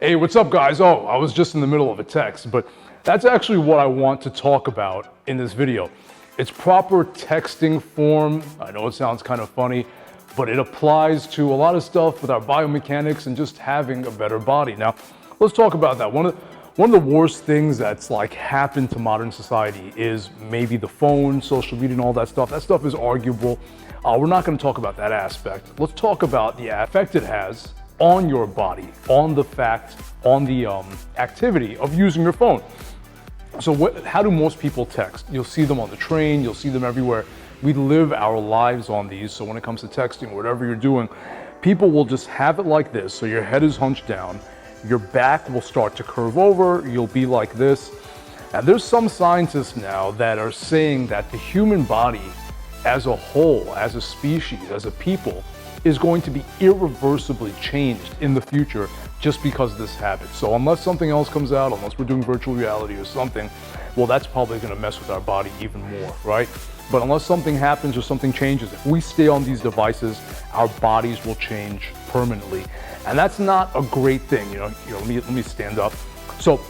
Hey, what's up, guys? Oh, I was just in the middle of a text, but that's actually what I want to talk about in this video. It's proper texting form. I know it sounds kind of funny, but it applies to a lot of stuff with our biomechanics and just having a better body. Now, let's talk about that. One of the worst things that's like happened to modern society is maybe the phone, social media, and all that stuff. That stuff is arguable. We're not going to talk about that aspect. Let's talk about the effect it has on your body, on the activity of using your phone. So how do most people text? You'll see them on the train, you'll see them everywhere. We live our lives on these, so when it comes to texting, whatever you're doing, people will just have it like this. So your head is hunched down, your back will start to curve over, you'll be like this. And there's some scientists now that are saying that the human body as a whole, as a species, as a people, is going to be irreversibly changed in the future just because of this habit. So unless something else comes out, unless we're doing virtual reality or something, well, that's probably gonna mess with our body even more, right? But unless something happens or something changes, if we stay on these devices, our bodies will change permanently. And that's not a great thing, let me stand up. So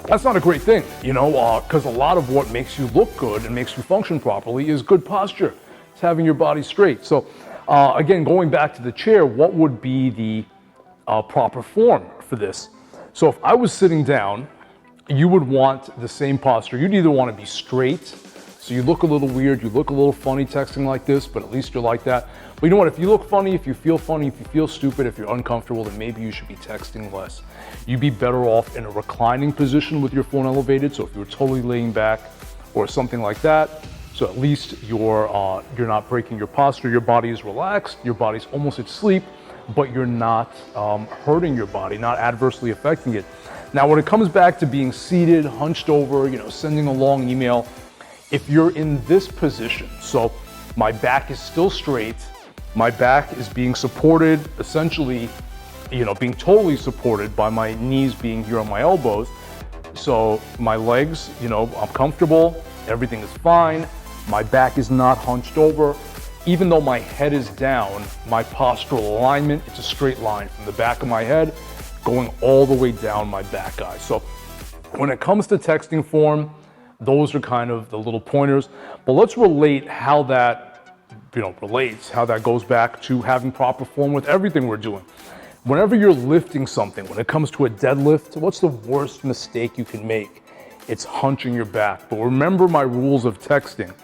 that's not a great thing, because a lot of what makes you look good and makes you function properly is good posture. It's having your body straight. So again, going back to the chair, what would be the proper form for this? So if I was sitting down, you would want the same posture. You'd either want to be straight, so you look a little weird, you look a little funny texting like this, but at least you're like that. But you know what, if you look funny, if you feel stupid, if you're uncomfortable, then maybe you should be texting less. You'd be better off in a reclining position with your phone elevated, so if you're totally laying back or something like that, so at least you're not breaking your posture, your body is relaxed, your body's almost at sleep, but you're not hurting your body, not adversely affecting it. Now, when it comes back to being seated, hunched over, sending a long email, if you're in this position, so my back is still straight, my back is being supported, essentially, being totally supported by my knees being here on my elbows. So my legs, I'm comfortable, everything is fine. My back is not hunched over. Even though my head is down, my postural alignment, it's a straight line from the back of my head going all the way down my back, guys. So when it comes to texting form, those are kind of the little pointers. But let's relate how that how that goes back to having proper form with everything we're doing. Whenever you're lifting something, when it comes to a deadlift, what's the worst mistake you can make? It's hunching your back. But remember my rules of texting,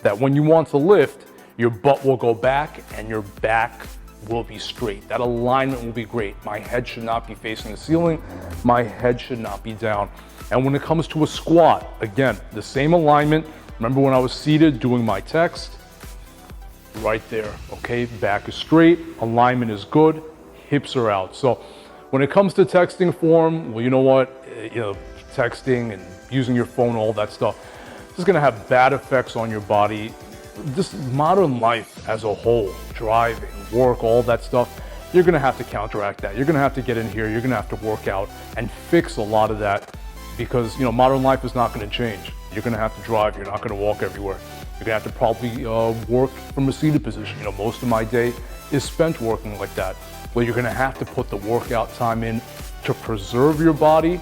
that when you want to lift, your butt will go back and your back will be straight. That alignment will be great. My head should not be facing the ceiling. My head should not be down. And when it comes to a squat, again, the same alignment. Remember when I was seated doing my text? Right there, okay? Back is straight, alignment is good, hips are out. So when it comes to texting form, well, you know what? Texting and using your phone, all that stuff, this is gonna have bad effects on your body. Just modern life as a whole, driving, work, all that stuff, you're gonna have to counteract that. You're gonna have to get in here, you're gonna have to work out and fix a lot of that because, modern life is not gonna change. You're gonna have to drive, you're not gonna walk everywhere. You're gonna have to probably work from a seated position. Most of my day is spent working like that. Well, you're gonna have to put the workout time in to preserve your body.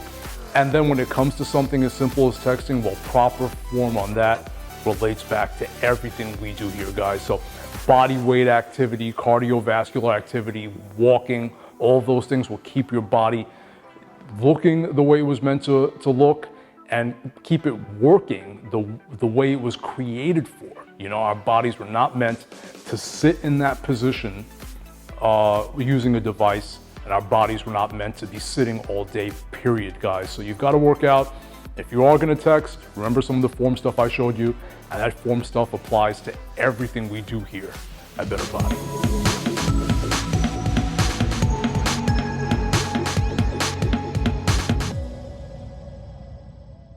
And then when it comes to something as simple as texting, well, proper form on that relates back to everything we do here, guys. So body weight activity, cardiovascular activity, walking, all of those things will keep your body looking the way it was meant to look and keep it working the way it was created for. Our bodies were not meant to sit in that position using a device, and our bodies were not meant to be sitting all day, period, guys. So you've got to work out. If you are gonna text, remember some of the form stuff I showed you, and that form stuff applies to everything we do here at Better Body.